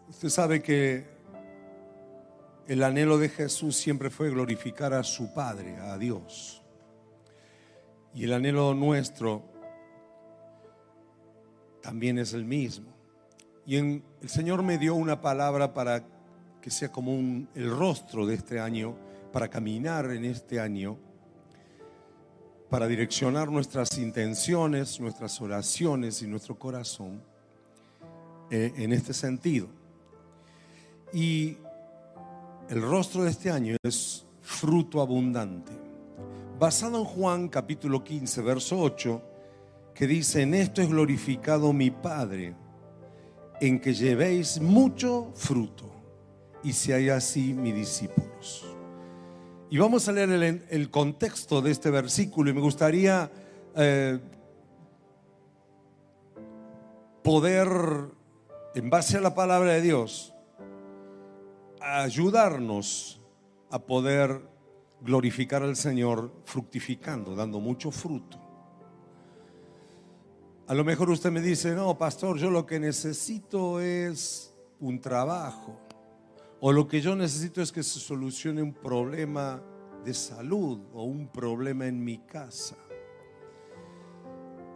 Usted sabe que el anhelo de Jesús siempre fue glorificar a su Padre, a Dios. Y el anhelo nuestro también es el mismo. Y el Señor me dio una palabra para que sea como el rostro de este año, para caminar en este año, para direccionar nuestras intenciones, nuestras oraciones y nuestro corazón en este sentido. Y el rostro de este año es fruto abundante, basado en Juan capítulo 15 verso 8, que dice: en esto es glorificado mi Padre, en que llevéis mucho fruto y seáis así mis discípulos. Y vamos a leer el contexto de este versículo, y me gustaría poder, en base a la palabra de Dios, ayudarnos a poder glorificar al Señor fructificando, dando mucho fruto. A lo mejor usted me dice: no, pastor, yo lo que necesito es un trabajo, o lo que yo necesito es que se solucione un problema de salud o un problema en mi casa.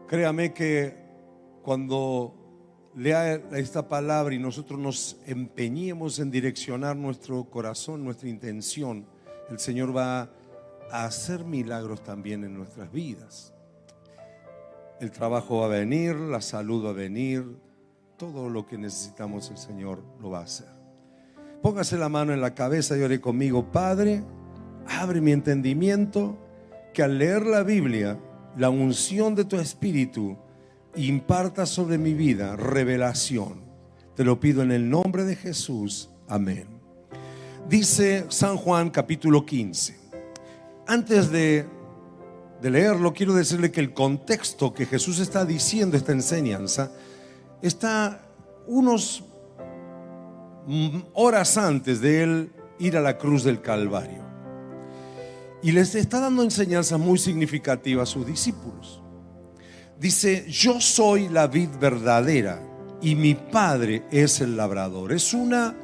Créame que cuando lea esta palabra y nosotros nos empeñemos en direccionar nuestro corazón, nuestra intención, el Señor va a hacer milagros también en nuestras vidas. El trabajo va a venir, la salud va a venir, todo lo que necesitamos el Señor lo va a hacer. Póngase la mano en la cabeza y ore conmigo: Padre, abre mi entendimiento, que al leer la Biblia, la unción de tu Espíritu imparta sobre mi vida revelación. Te lo pido en el nombre de Jesús, amén. Dice San Juan capítulo 15. Antes de leerlo, quiero decirle que el contexto que Jesús está diciendo esta enseñanza está unos horas antes de él ir a la cruz del Calvario, y les está dando enseñanzas muy significativas a sus discípulos. Dice: yo soy la vid verdadera y mi Padre es el labrador. Es una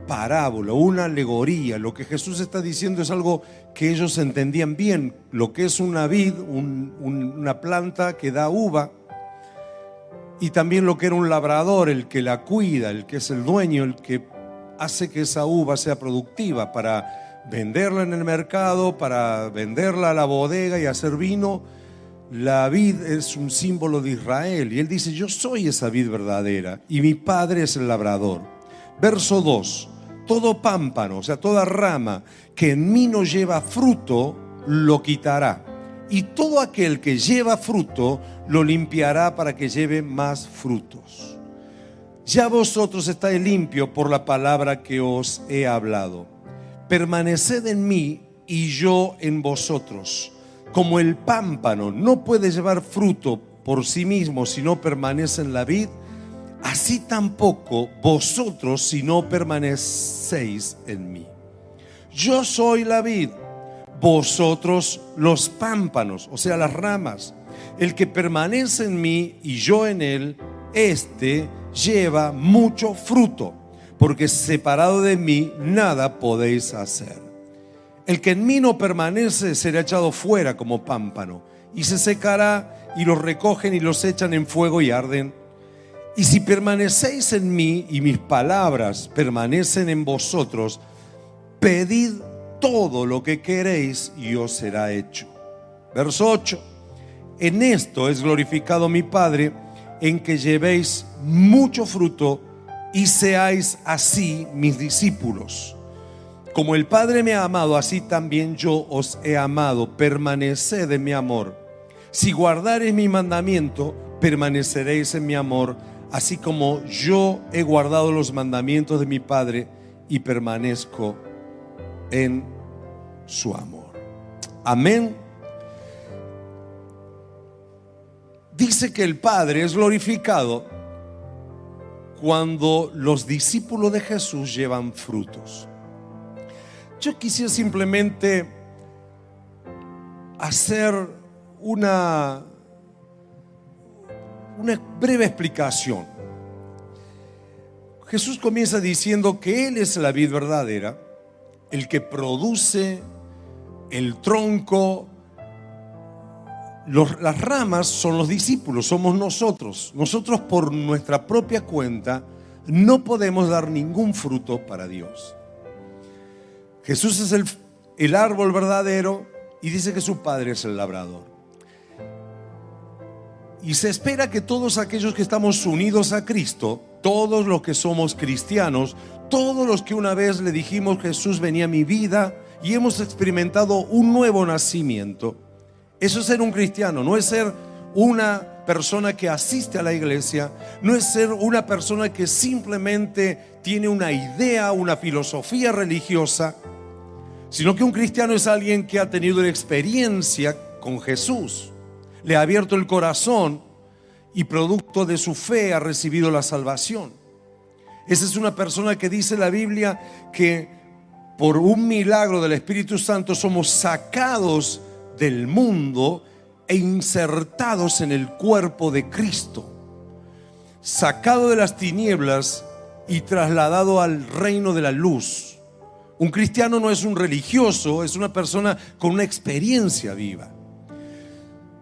parábola, una alegoría. Lo que Jesús está diciendo es algo que ellos entendían bien: lo que es una vid, una planta que da uva, y también lo que era un labrador, el que la cuida, el que es el dueño, el que hace que esa uva sea productiva para venderla en el mercado, para venderla a la bodega y hacer vino. La vid es un símbolo de Israel, y él dice: yo soy esa vid verdadera y mi Padre es el labrador. Verso 2: todo pámpano, o sea, toda rama que en mí no lleva fruto, lo quitará, y todo aquel que lleva fruto lo limpiará para que lleve más frutos. Ya vosotros estáis limpios por la palabra que os he hablado. Permaneced en mí y yo en vosotros. Como el pámpano no puede llevar fruto por sí mismo si no permanece en la vid, así tampoco vosotros si no permanecéis en mí. Yo soy la vid, vosotros los pámpanos, o sea, las ramas. El que permanece en mí y yo en él, este lleva mucho fruto, porque separado de mí nada podéis hacer. El que en mí no permanece será echado fuera como pámpano, y se secará, y los recogen y los echan en fuego y arden. Y si permanecéis en mí y mis palabras permanecen en vosotros, pedid todo lo que queréis y os será hecho. Verso 8: en esto es glorificado mi Padre, en que llevéis mucho fruto y seáis así mis discípulos. Como el Padre me ha amado, así también yo os he amado. Permaneced en mi amor. Si guardareis mi mandamiento, permaneceréis en mi amor, así como yo he guardado los mandamientos de mi Padre y permanezco en su amor. Amén. Dice que el Padre es glorificado cuando los discípulos de Jesús llevan frutos. Yo quisiera simplemente hacer una breve explicación. Jesús comienza diciendo que Él es la vid verdadera, el que produce el tronco. Las ramas son los discípulos, somos nosotros. Nosotros por nuestra propia cuenta no podemos dar ningún fruto para Dios. Jesús es el árbol verdadero y dice que su Padre es el labrador. Y se espera que todos aquellos que estamos unidos a Cristo, todos los que somos cristianos, todos los que una vez le dijimos Jesús venía a mi vida y hemos experimentado un nuevo nacimiento. Eso es ser un cristiano, no es ser una persona que asiste a la iglesia, no es ser una persona que simplemente tiene una idea, una filosofía religiosa, sino que un cristiano es alguien que ha tenido una experiencia con Jesús, le ha abierto el corazón y producto de su fe ha recibido la salvación. Esa es una persona que dice la Biblia que por un milagro del Espíritu Santo somos sacados del mundo e insertados en el cuerpo de Cristo, sacado de las tinieblas y trasladado al reino de la luz. Un cristiano no es un religioso, es una persona con una experiencia viva.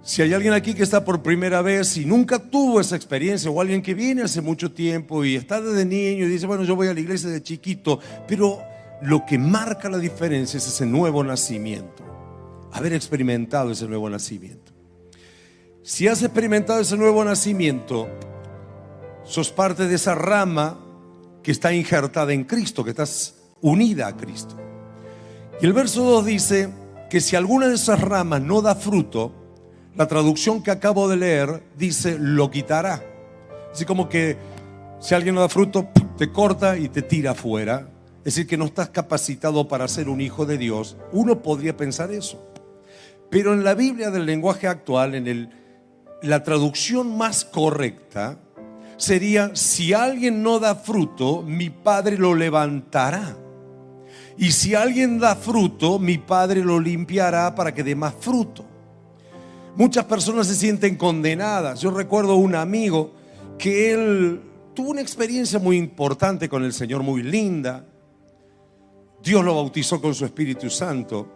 Si hay alguien aquí que está por primera vez y nunca tuvo esa experiencia, o alguien que viene hace mucho tiempo y está desde niño y dice, bueno, yo voy a la iglesia de chiquito, pero lo que marca la diferencia es ese nuevo nacimiento, haber experimentado ese nuevo nacimiento. Si has experimentado ese nuevo nacimiento, sos parte de esa rama que está injertada en Cristo, que estás unida a Cristo. Y el verso 2 dice que si alguna de esas ramas no da fruto, la traducción que acabo de leer dice lo quitará. Así como que si alguien no da fruto, te corta y te tira afuera. Es decir, que no estás capacitado para ser un hijo de Dios. Uno podría pensar eso. Pero en la Biblia del lenguaje actual, la traducción más correcta sería: si alguien no da fruto, mi Padre lo levantará. Y si alguien da fruto, mi Padre lo limpiará para que dé más fruto. Muchas personas se sienten condenadas. Yo recuerdo un amigo que él tuvo una experiencia muy importante con el Señor, muy linda. Dios lo bautizó con su Espíritu Santo.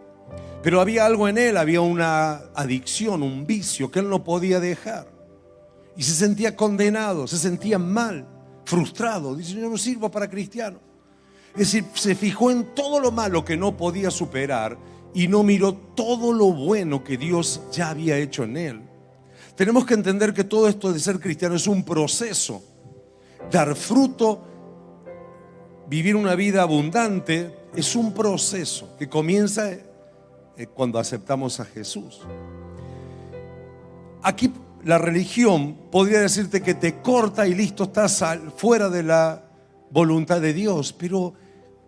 Pero había algo en él, había una adicción, un vicio que él no podía dejar. Y se sentía condenado, se sentía mal, frustrado. Dice, yo no sirvo para cristiano. Es decir, se fijó en todo lo malo que no podía superar y no miró todo lo bueno que Dios ya había hecho en él. Tenemos que entender que todo esto de ser cristiano es un proceso. Dar fruto, vivir una vida abundante, es un proceso que comienza cuando aceptamos a Jesús. Aquí la religión podría decirte que te corta y listo, estás fuera de la voluntad de Dios. Pero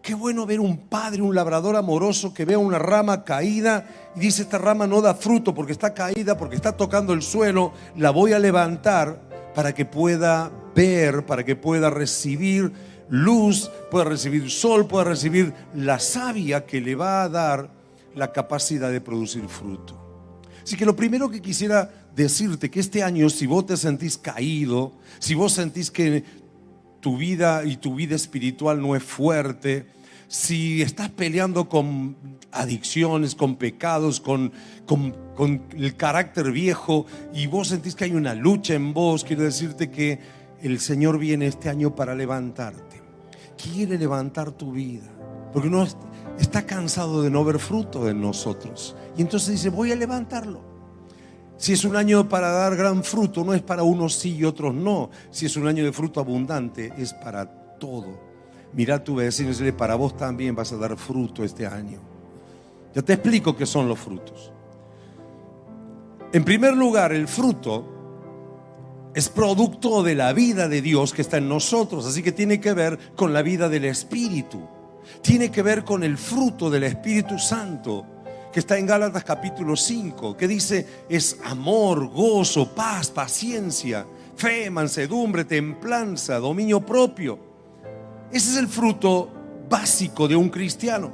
qué bueno ver un padre, un labrador amoroso que vea una rama caída y dice, esta rama no da fruto porque está caída, porque está tocando el suelo, la voy a levantar para que pueda ver, para que pueda recibir luz, pueda recibir sol, pueda recibir la savia que le va a dar la capacidad de producir fruto. Así que lo primero que quisiera decirte, que este año, si vos te sentís caído, si vos sentís que tu vida y tu vida espiritual no es fuerte, si estás peleando con adicciones, con pecados, con el carácter viejo, y vos sentís que hay una lucha en vos, quiero decirte que el Señor viene este año para levantarte. Quiere levantar tu vida, porque uno está cansado de no ver fruto en nosotros, y entonces dice, voy a levantarlo. Si es un año para dar gran fruto, no es para unos sí y otros no. Si es un año de fruto abundante, es para todo. Mira a tu vecino y dile, para vos también vas a dar fruto este año. Ya te explico qué son los frutos. En primer lugar, el fruto es producto de la vida de Dios que está en nosotros, así que tiene que ver con la vida del Espíritu. Tiene que ver con el fruto del Espíritu Santo, que está en Gálatas capítulo 5, que dice, es amor, gozo, paz, paciencia, fe, mansedumbre, templanza, dominio propio. Ese es el fruto básico de un cristiano.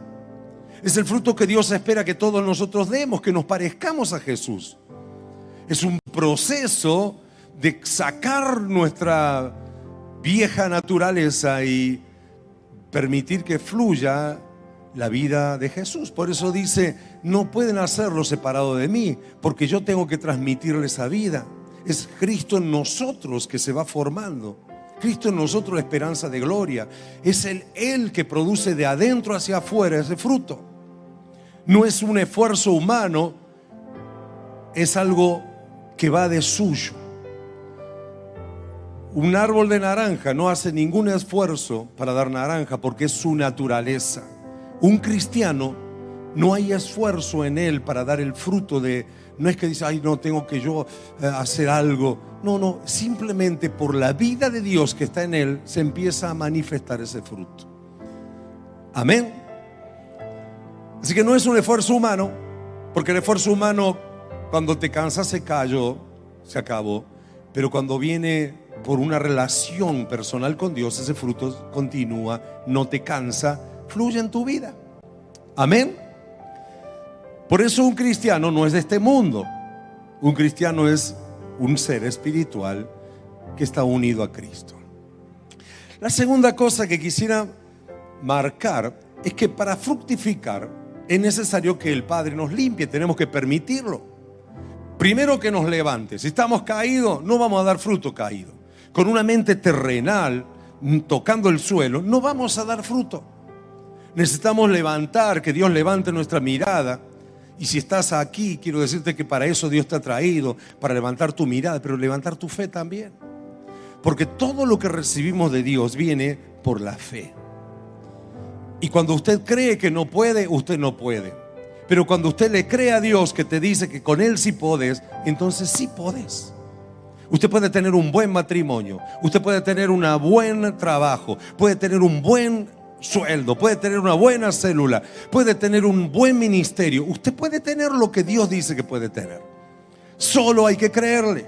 Es el fruto que Dios espera que todos nosotros demos, que nos parezcamos a Jesús. Es un proceso de sacar nuestra vieja naturaleza y permitir que fluya la vida de Jesús. Por eso dice, no pueden hacerlo separado de mí, porque yo tengo que transmitirle esa vida. Es Cristo en nosotros que se va formando. Cristo en nosotros, la esperanza de gloria. Es Él que produce de adentro hacia afuera ese fruto. No es un esfuerzo humano, es algo que va de suyo. Un árbol de naranja no hace ningún esfuerzo para dar naranja porque es su naturaleza. Un cristiano, no hay esfuerzo en él para dar el fruto de... No es que dice, ay, no, tengo que yo hacer algo. No, simplemente por la vida de Dios que está en él, se empieza a manifestar ese fruto. Amén. Así que no es un esfuerzo humano, porque el esfuerzo humano, cuando te cansas, se cayó, se acabó. Pero cuando viene por una relación personal con Dios, ese fruto continúa, no te cansa, fluye en tu vida. Amén. Por eso un cristiano no es de este mundo. Un cristiano es un ser espiritual que está unido a Cristo. La segunda cosa que quisiera marcar es que para fructificar es necesario que el Padre nos limpie. Tenemos que permitirlo. Primero que nos levante. Si estamos caídos, no vamos a dar fruto caído. Con una mente terrenal, tocando el suelo, no vamos a dar fruto. Necesitamos levantar, que Dios levante nuestra mirada. Y si estás aquí, quiero decirte que para eso Dios te ha traído, para levantar tu mirada, pero levantar tu fe también. Porque todo lo que recibimos de Dios viene por la fe. Y cuando usted cree que no puede, usted no puede. Pero cuando usted le cree a Dios que te dice que con Él sí podés, entonces sí podés. Usted puede tener un buen matrimonio, usted puede tener un buen trabajo, puede tener un buen sueldo, puede tener una buena célula, puede tener un buen ministerio. Usted puede tener lo que Dios dice que puede tener. Solo hay que creerle.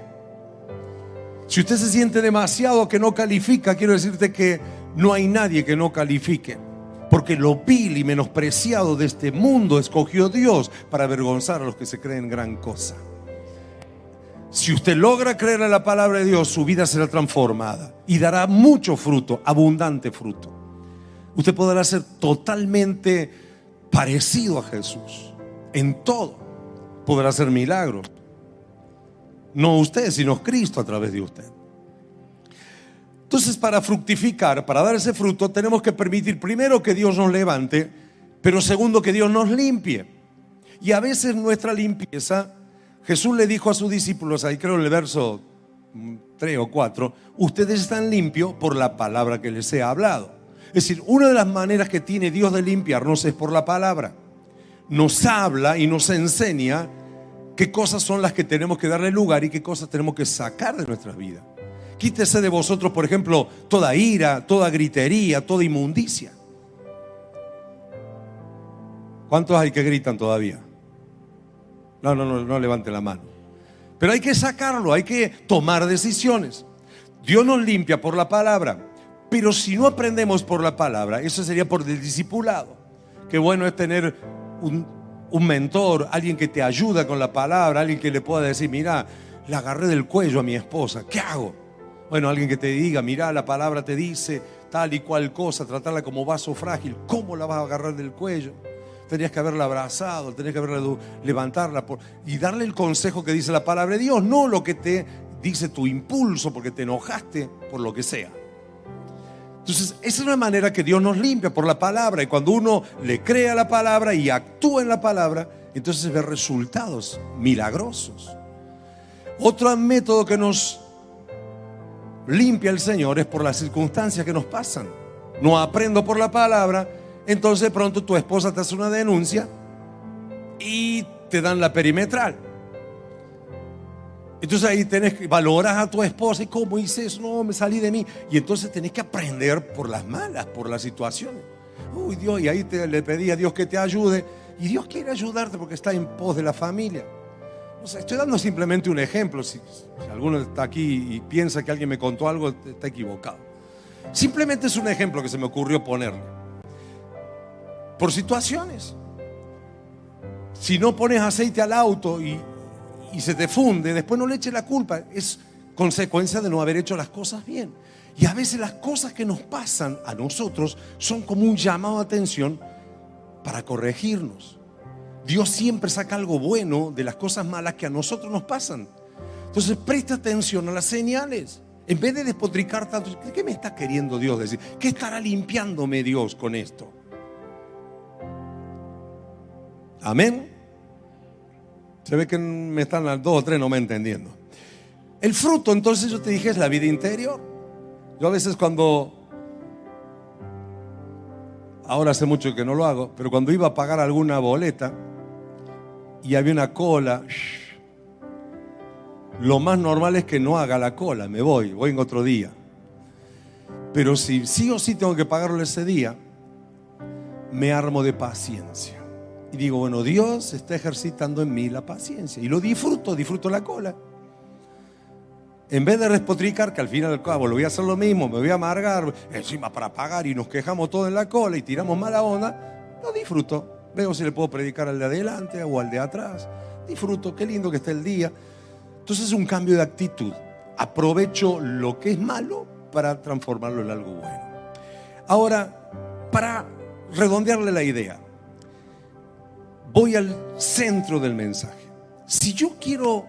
Si usted se siente demasiado que no califica, quiero decirte que no hay nadie que no califique. Porque lo vil y menospreciado de este mundo escogió Dios para avergonzar a los que se creen gran cosa. Si usted logra creer en la palabra de Dios, su vida será transformada y dará mucho fruto, abundante fruto. Usted podrá ser totalmente parecido a Jesús en todo. Podrá hacer milagros. No usted, sino Cristo a través de usted. Entonces, para fructificar, para dar ese fruto, tenemos que permitir primero que Dios nos levante, pero segundo que Dios nos limpie. Y a veces nuestra limpieza, Jesús le dijo a sus discípulos, ahí creo en el verso 3 o 4, ustedes están limpios por la palabra que les he hablado. Es decir, una de las maneras que tiene Dios de limpiarnos es por la palabra. Nos habla y nos enseña qué cosas son las que tenemos que darle lugar y qué cosas tenemos que sacar de nuestras vidas. Quítese de vosotros, por ejemplo, toda ira, toda gritería, toda inmundicia. ¿Cuántos hay que gritan todavía? No levante la mano. Pero hay que sacarlo, hay que tomar decisiones. Dios nos limpia por la palabra. Pero si no aprendemos por la palabra, eso sería por el discipulado. Qué bueno es tener un mentor, alguien que te ayuda con la palabra, alguien que le pueda decir, mira, le agarré del cuello a mi esposa, ¿qué hago? Bueno, alguien que te diga, mira, la palabra te dice tal y cual cosa, tratarla como vaso frágil. ¿Cómo la vas a agarrar del cuello? Tenías que haberla abrazado, tenías que haberla levantarla y darle el consejo que dice la palabra de Dios, no lo que te dice tu impulso porque te enojaste por lo que sea. Entonces, esa es una manera que Dios nos limpia por la palabra. Y cuando uno le cree a la palabra y actúa en la palabra, entonces ve resultados milagrosos. Otro método que nos limpia el Señor es por las circunstancias que nos pasan. No aprendo por la palabra, entonces de pronto tu esposa te hace una denuncia y te dan la perimetral. Entonces ahí valoras a tu esposa y cómo hice eso, no, me salí de mí. Y entonces tenés que aprender por las malas, por las situaciones. Uy, Dios, y ahí le pedí a Dios que te ayude. Y Dios quiere ayudarte porque está en pos de la familia. O sea, estoy dando simplemente un ejemplo. Si alguno está aquí y piensa que alguien me contó algo, está equivocado. Simplemente es un ejemplo que se me ocurrió ponerle. Por situaciones. Si no pones aceite al auto y se te funde, después no le eches la culpa. Es consecuencia de no haber hecho las cosas bien. Y a veces las cosas que nos pasan a nosotros son como un llamado de atención para corregirnos. Dios siempre saca algo bueno de las cosas malas que a nosotros nos pasan. Entonces presta atención a las señales. En vez de despotricar tanto, ¿qué me está queriendo Dios decir? ¿Qué estará limpiándome Dios con esto? Amén. Se ve que me están las 2 o 3 no me entendiendo. El fruto, entonces yo te dije, es la vida interior. Yo a veces ahora hace mucho que no lo hago, pero cuando iba a pagar alguna boleta y había una cola, lo más normal es que no haga la cola, me voy en otro día. Pero si sí o sí tengo que pagarlo ese día, me armo de paciencia. Y digo, bueno, Dios está ejercitando en mí la paciencia. Y lo disfruto la cola. En vez de despotricar, que al fin y al cabo lo voy a hacer lo mismo, me voy a amargar, encima para pagar y nos quejamos todos en la cola y tiramos mala onda, lo disfruto. Veo si le puedo predicar al de adelante o al de atrás. Disfruto, qué lindo que está el día. Entonces es un cambio de actitud. Aprovecho lo que es malo para transformarlo en algo bueno. Ahora, para redondearle la idea, voy al centro del mensaje. Si yo quiero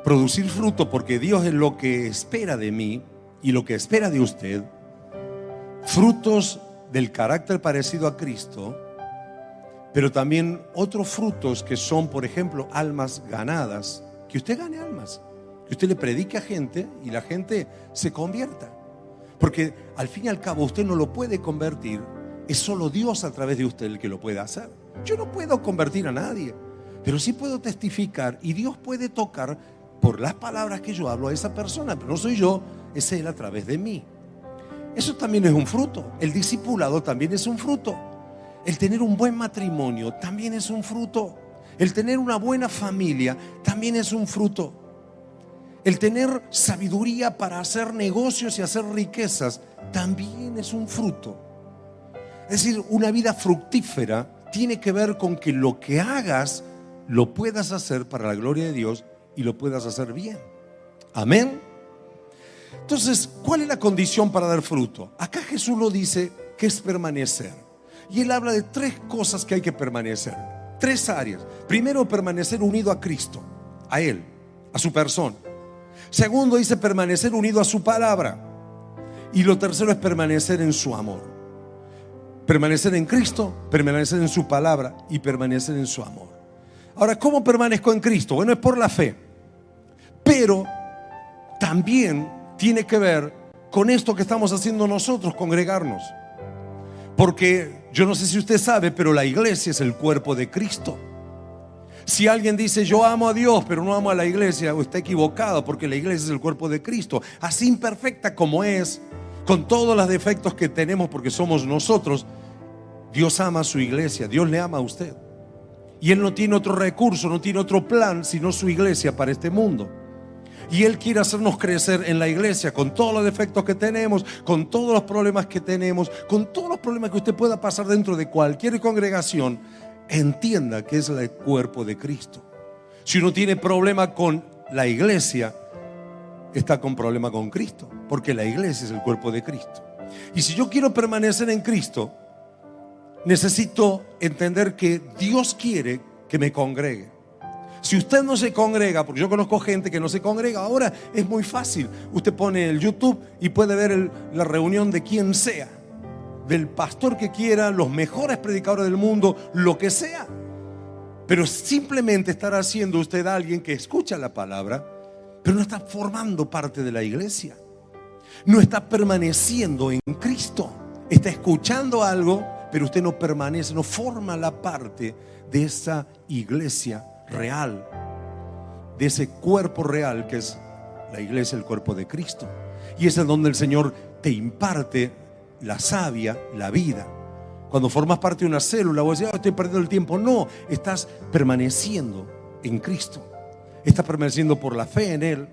producir fruto, porque Dios es lo que espera de mí y lo que espera de usted, frutos del carácter parecido a Cristo, pero también otros frutos que son, por ejemplo, almas ganadas. Que usted gane almas, que usted le predique a gente y la gente se convierta. Porque al fin y al cabo usted no lo puede convertir, es solo Dios a través de usted el que lo puede hacer. Yo no puedo convertir a nadie, pero sí puedo testificar y Dios puede tocar por las palabras que yo hablo a esa persona, pero no soy yo, es Él a través de mí. Eso también es un fruto. El discipulado también es un fruto. El tener un buen matrimonio también es un fruto. El tener una buena familia también es un fruto. El tener sabiduría para hacer negocios y hacer riquezas también es un fruto. Es decir, una vida fructífera tiene que ver con que lo que hagas lo puedas hacer para la gloria de Dios y lo puedas hacer bien. Amén. Entonces, ¿cuál es la condición para dar fruto? Acá Jesús lo dice que es permanecer. Y Él habla de 3 cosas que hay que permanecer. 3 áreas. Primero, permanecer unido a Cristo, a Él, a su persona. Segundo, dice permanecer unido a su palabra. Y lo tercero es permanecer en su amor. Permanecer en Cristo, permanecer en su palabra y permanecer en su amor. Ahora, ¿cómo permanezco en Cristo? Bueno, es por la fe. Pero también tiene que ver con esto que estamos haciendo nosotros, congregarnos. Porque yo no sé si usted sabe, pero la iglesia es el cuerpo de Cristo. Si alguien dice yo amo a Dios pero no amo a la iglesia, está equivocado, porque la iglesia es el cuerpo de Cristo. Así imperfecta como es, con todos los defectos que tenemos porque somos nosotros, Dios ama a su iglesia, Dios le ama a usted. Y Él no tiene otro recurso, no tiene otro plan sino su iglesia para este mundo. Y Él quiere hacernos crecer en la iglesia con todos los defectos que tenemos, con todos los problemas que tenemos, con todos los problemas que usted pueda pasar dentro de cualquier congregación. Entienda que es el cuerpo de Cristo. Si uno tiene problema con la iglesia, está con problema con Cristo, porque la iglesia es el cuerpo de Cristo. Y si yo quiero permanecer en Cristo, necesito entender que Dios quiere que me congregue. Si usted no se congrega, porque yo conozco gente que no se congrega, ahora es muy fácil. Usted pone el YouTube y puede ver la reunión de quien sea, del pastor que quiera, los mejores predicadores del mundo, lo que sea. Pero simplemente estará siendo usted alguien que escucha la palabra, pero no está formando parte de la iglesia. No está permaneciendo en Cristo. Está escuchando algo, pero usted no permanece, no forma la parte de esa iglesia real, de ese cuerpo real que es la iglesia, el cuerpo de Cristo. Y es en donde el Señor te imparte la savia, la vida. Cuando formas parte de una célula, vos decís, estoy perdiendo el tiempo. No, estás permaneciendo en Cristo. Estás permaneciendo por la fe en Él,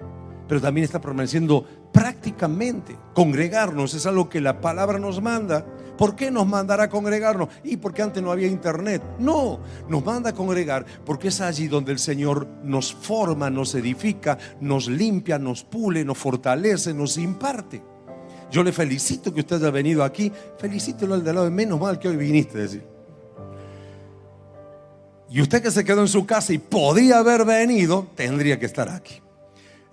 pero también estás permaneciendo prácticamente. Congregarnos es algo que la palabra nos manda. ¿Por qué nos mandará a congregarnos? Y porque antes no había internet. No, nos manda a congregar porque es allí donde el Señor nos forma, nos edifica, nos limpia, nos pule, nos fortalece, nos imparte. Yo le felicito que usted haya venido aquí. Felicítelo al de lado, menos mal que hoy viniste, decir. Y usted que se quedó en su casa y podía haber venido, tendría que estar aquí.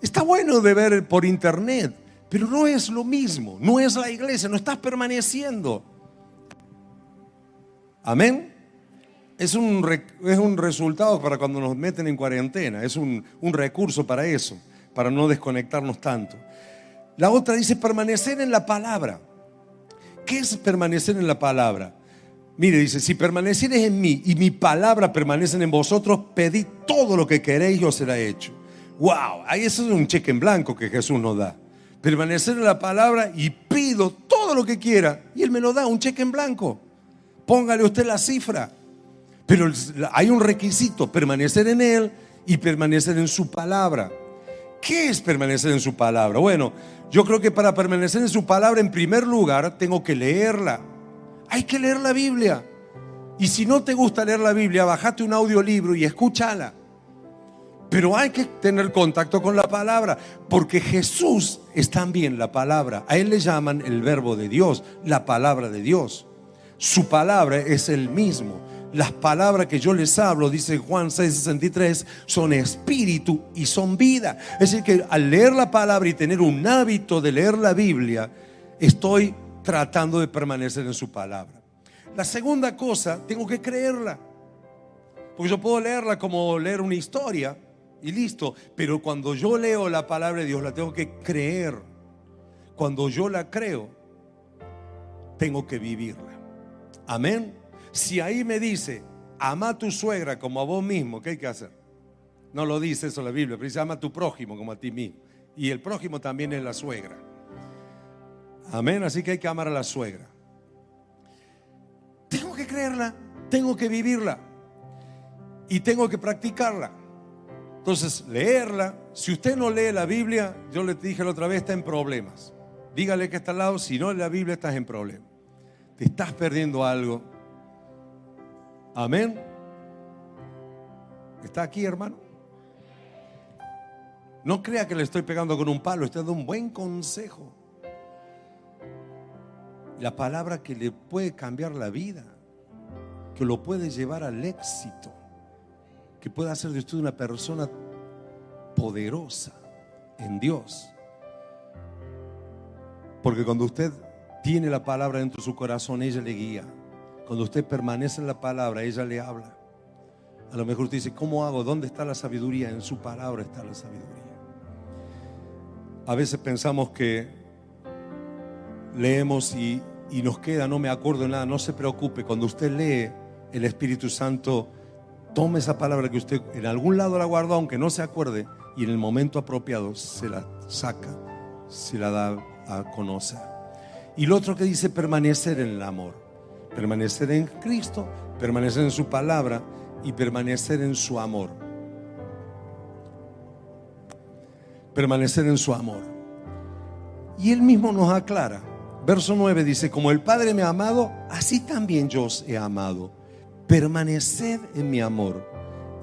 Está bueno de ver por internet, pero no es lo mismo. No es la iglesia, no estás permaneciendo. Amén. Es un resultado para cuando nos meten en cuarentena. Es un recurso para eso, para no desconectarnos tanto. La otra dice permanecer en la palabra. ¿Qué es permanecer en la palabra? Mire, dice, si permanecieres en mí y mi palabra permanecen en vosotros, pedid todo lo que queréis y os será hecho. Wow, ahí eso es un cheque en blanco que Jesús nos da. Permanecer en la palabra y pido todo lo que quiera y Él me lo da, un cheque en blanco. Póngale usted la cifra. Pero hay un requisito, permanecer en Él y permanecer en su palabra. ¿Qué es permanecer en su palabra? Bueno, yo creo que para permanecer en su palabra, en primer lugar, tengo que leerla. Hay que leer la Biblia. Y si no te gusta leer la Biblia, bájate un audiolibro y escúchala. Pero hay que tener contacto con la palabra, porque Jesús es también la palabra. A Él le llaman el verbo de Dios, la palabra de Dios. Su palabra es el mismo. Las palabras que yo les hablo, dice Juan 6:63, son espíritu y son vida. Es decir, que al leer la palabra y tener un hábito de leer la Biblia, estoy tratando de permanecer en su palabra. La segunda cosa, tengo que creerla. Porque yo puedo leerla como leer una historia y listo, pero cuando yo leo la palabra de Dios, la tengo que creer. Cuando yo la creo, tengo que vivirla. Amén. Si ahí me dice, ama a tu suegra como a vos mismo, ¿qué hay que hacer? No lo dice eso la Biblia, pero dice, ama a tu prójimo como a ti mismo. Y el prójimo también es la suegra. Amén, así que hay que amar a la suegra. Tengo que creerla, tengo que vivirla y tengo que practicarla. Entonces, leerla. Si usted no lee la Biblia, yo le dije la otra vez, está en problemas. Dígale que está al lado, si no lee la Biblia estás en problemas. Te estás perdiendo algo. Amén. ¿Está aquí, hermano? No crea que le estoy pegando con un palo, estoy dando un buen consejo. La palabra que le puede cambiar la vida, que lo puede llevar al éxito, que puede hacer de usted una persona poderosa en Dios. Porque cuando usted tiene la palabra dentro de su corazón, ella le guía. Cuando usted permanece en la palabra, ella le habla. A lo mejor usted dice, ¿cómo hago? ¿Dónde está la sabiduría? En su palabra está la sabiduría. A veces pensamos que leemos y nos queda, no me acuerdo de nada. No se preocupe, cuando usted lee, el Espíritu Santo toma esa palabra que usted en algún lado la guardó, aunque no se acuerde, y en el momento apropiado se la saca, se la da a conocer. Y lo otro que dice, permanecer en el amor. Permanecer en Cristo, permanecer en su palabra y permanecer en su amor. Permanecer en su amor. Y Él mismo nos aclara. Verso 9 dice, como el Padre me ha amado, así también yo os he amado. Permaneced en mi amor.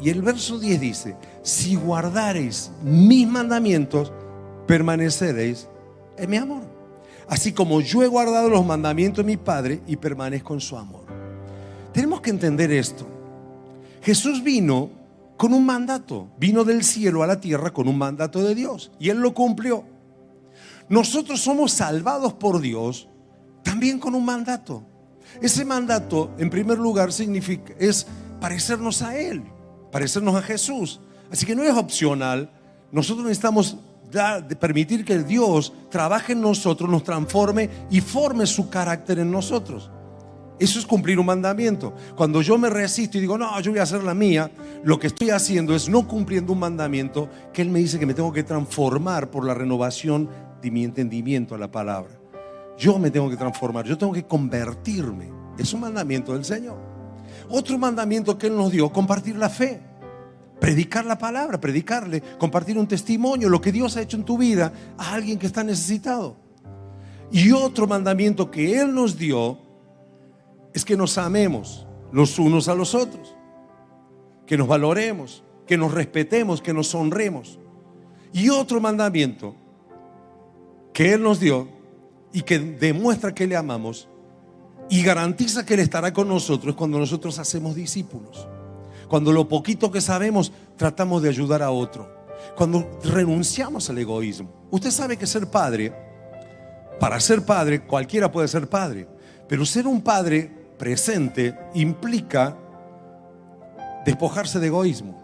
Y el verso 10 dice, si guardareis mis mandamientos, permaneceréis en mi amor. Así como yo he guardado los mandamientos de mi Padre y permanezco en su amor. Tenemos que entender esto. Jesús vino con un mandato. Vino del cielo a la tierra con un mandato de Dios. Y Él lo cumplió. Nosotros somos salvados por Dios también con un mandato. Ese mandato, en primer lugar, es parecernos a Él, parecernos a Jesús. Así que no es opcional. Nosotros necesitamos de permitir que Dios trabaje en nosotros, nos transforme y forme su carácter en nosotros. Eso es cumplir un mandamiento. Cuando yo me resisto y digo, no, yo voy a hacer la mía, lo que estoy haciendo es no cumpliendo un mandamiento que Él me dice que me tengo que transformar por la renovación de mi entendimiento a la palabra. Yo me tengo que transformar, yo tengo que convertirme. Es un mandamiento del Señor. Otro mandamiento que Él nos dio, compartir la fe. Predicar la palabra, predicarle, compartir un testimonio, lo que Dios ha hecho en tu vida a alguien que está necesitado. Y otro mandamiento que Él nos dio es que nos amemos los unos a los otros, que nos valoremos, que nos respetemos, que nos honremos. Y otro mandamiento que Él nos dio y que demuestra que le amamos y garantiza que Él estará con nosotros es cuando nosotros hacemos discípulos. Cuando lo poquito que sabemos tratamos de ayudar a otro. Cuando renunciamos al egoísmo. Usted sabe que ser padre, para ser padre cualquiera puede ser padre, pero ser un padre presente implica despojarse de egoísmo.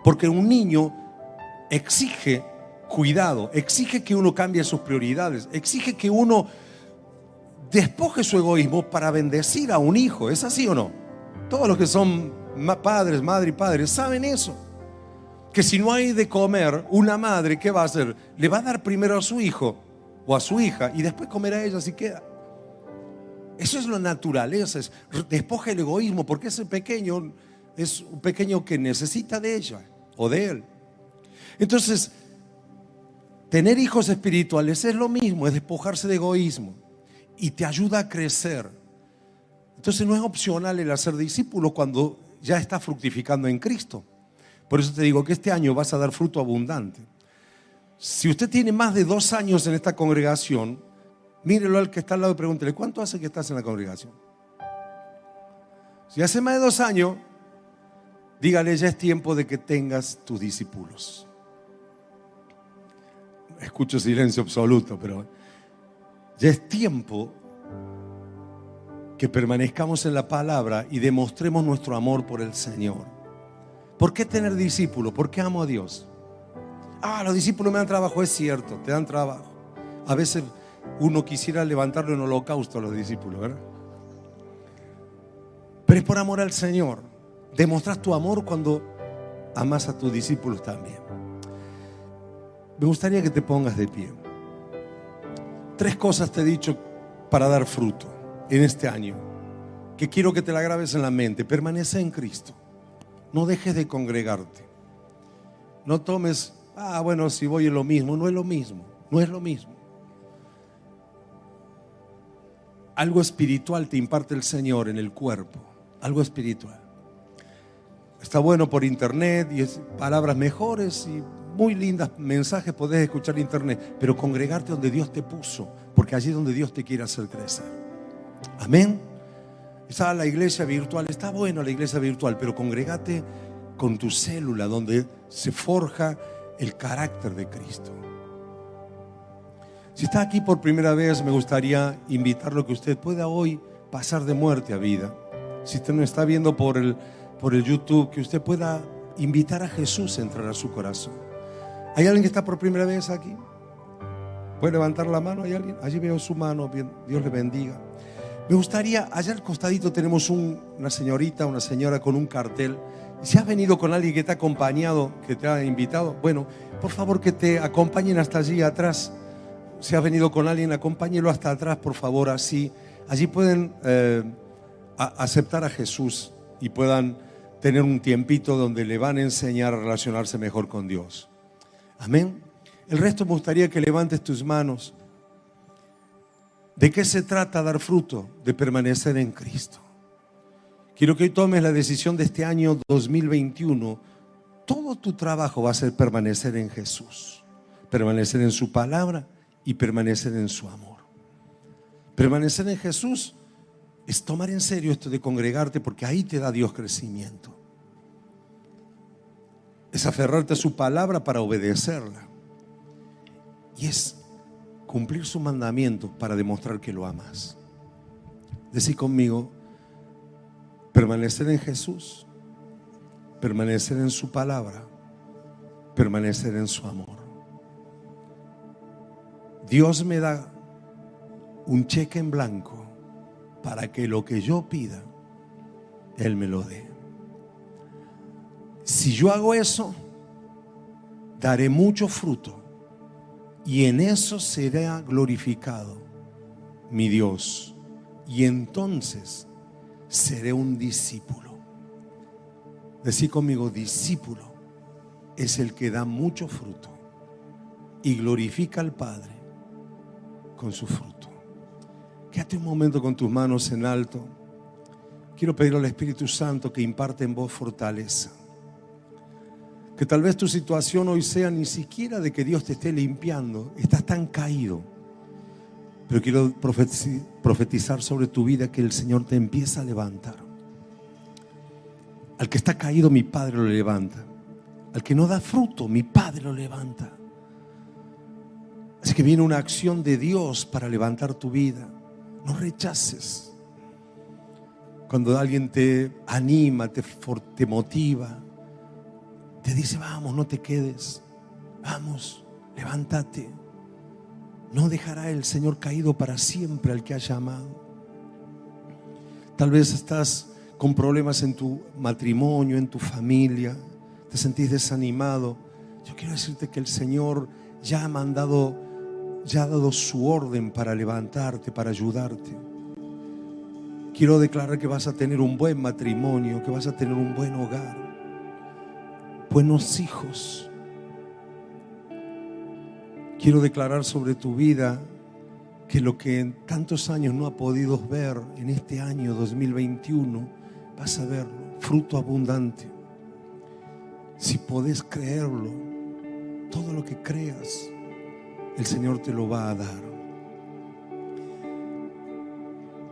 Porque un niño exige cuidado, exige que uno cambie sus prioridades, exige que uno despoje su egoísmo para bendecir a un hijo. ¿Es así o no? Todos los que son padres, madre y padres saben eso. Que si no hay de comer, una madre, ¿qué va a hacer? Le va a dar primero a su hijo o a su hija y después comer a ella si queda. Eso es la naturaleza, es despoja el egoísmo, porque ese pequeño es un pequeño que necesita de ella o de él. Entonces, tener hijos espirituales es lo mismo, es despojarse de egoísmo y te ayuda a crecer. Entonces no es opcional el hacer discípulos cuando ya estás fructificando en Cristo. Por eso te digo que este año vas a dar fruto abundante. Si usted tiene más de 2 años en esta congregación, mírelo al que está al lado y pregúntele, ¿cuánto hace que estás en la congregación? Si hace más de 2 años, dígale, ya es tiempo de que tengas tus discípulos. Escucho silencio absoluto, pero ya es tiempo que permanezcamos en la palabra y demostremos nuestro amor por el Señor. ¿Por qué tener discípulos? ¿Por qué amo a Dios? Los discípulos me dan trabajo. Es cierto, te dan trabajo. A veces uno quisiera levantarlo en holocausto a los discípulos, ¿verdad? Pero es por amor al Señor. Demostras tu amor cuando amas a tus discípulos también. Me gustaría que te pongas de pie. 3 cosas te he dicho para dar fruto en este año, que quiero que te la grabes en la mente. Permanece en Cristo. No dejes de congregarte. No tomes, bueno, si voy es lo mismo. No es lo mismo, no es lo mismo. Algo espiritual te imparte el Señor en el cuerpo. Algo espiritual. Está bueno por internet y es palabras mejores y muy lindas mensajes podés escuchar en internet, pero congregarte donde Dios te puso, porque allí es donde Dios te quiere hacer crecer. Amén. Está la iglesia virtual, está bueno la iglesia virtual, pero congregate con tu célula donde se forja el carácter de Cristo. Si está aquí por primera vez, me gustaría invitarlo a que usted pueda hoy pasar de muerte a vida. Si usted no está viendo por el YouTube, que usted pueda invitar a Jesús a entrar a su corazón. ¿Hay alguien que está por primera vez aquí? ¿Puede levantar la mano? ¿Hay alguien? Allí veo su mano. Bien, Dios le bendiga. Me gustaría, allá al costadito tenemos una señora con un cartel. Si has venido con alguien que te ha acompañado, que te ha invitado, bueno, por favor que te acompañen hasta allí atrás. Si has venido con alguien, acompáñelo hasta atrás, por favor, así. Allí pueden aceptar a Jesús y puedan tener un tiempito donde le van a enseñar a relacionarse mejor con Dios. Amén. El resto me gustaría que levantes tus manos. ¿De qué se trata dar fruto? De permanecer en Cristo. Quiero que hoy tomes la decisión de este año 2021. Todo tu trabajo va a ser permanecer en Jesús, permanecer en su palabra y permanecer en su amor. Permanecer en Jesús es tomar en serio esto de congregarte, porque ahí te da Dios crecimiento. Es aferrarte a su palabra para obedecerla. Y es cumplir su mandamiento para demostrar que lo amas. Decí conmigo, permanecer en Jesús, permanecer en su palabra, permanecer en su amor. Dios me da un cheque en blanco para que lo que yo pida, Él me lo dé. Si yo hago eso, daré mucho fruto y en eso será glorificado mi Dios, y entonces seré un discípulo. Decí conmigo, discípulo es el que da mucho fruto y glorifica al Padre con su fruto. Quédate un momento con tus manos en alto. Quiero pedirle al Espíritu Santo que imparte en vos fortaleza. Que tal vez tu situación hoy sea ni siquiera de que Dios te esté limpiando. Estás tan caído. Pero quiero profetizar sobre tu vida que el Señor te empieza a levantar. Al que está caído, mi Padre lo levanta. Al que no da fruto, mi Padre lo levanta. Así que viene una acción de Dios para levantar tu vida. No rechaces. Cuando alguien te anima, te motiva, te dice: vamos, no te quedes, vamos, levántate. No dejará el Señor caído para siempre al que ha llamado. Tal vez estás con problemas en tu matrimonio, en tu familia, te sentís desanimado. Yo quiero decirte que el Señor ya ha dado su orden para levantarte, para ayudarte. Quiero declarar que vas a tener un buen matrimonio, que vas a tener un buen hogar, buenos hijos. Quiero declarar sobre tu vida que lo que en tantos años no has podido ver, en este año 2021 vas a verlo, fruto abundante. Si podés creerlo, todo lo que creas, el Señor te lo va a dar.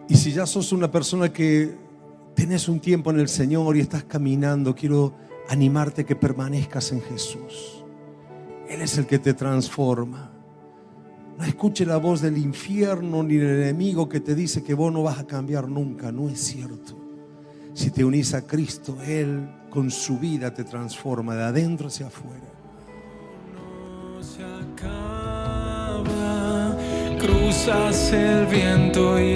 Y si ya sos una persona que tenés un tiempo en el Señor y estás caminando, quiero animarte que permanezcas en Jesús. Él es el que te transforma. No escuche la voz del infierno ni del enemigo que te dice que vos no vas a cambiar nunca. No es cierto. Si te unís a Cristo, Él con su vida te transforma de adentro hacia afuera. No se acaba, cruzas el viento y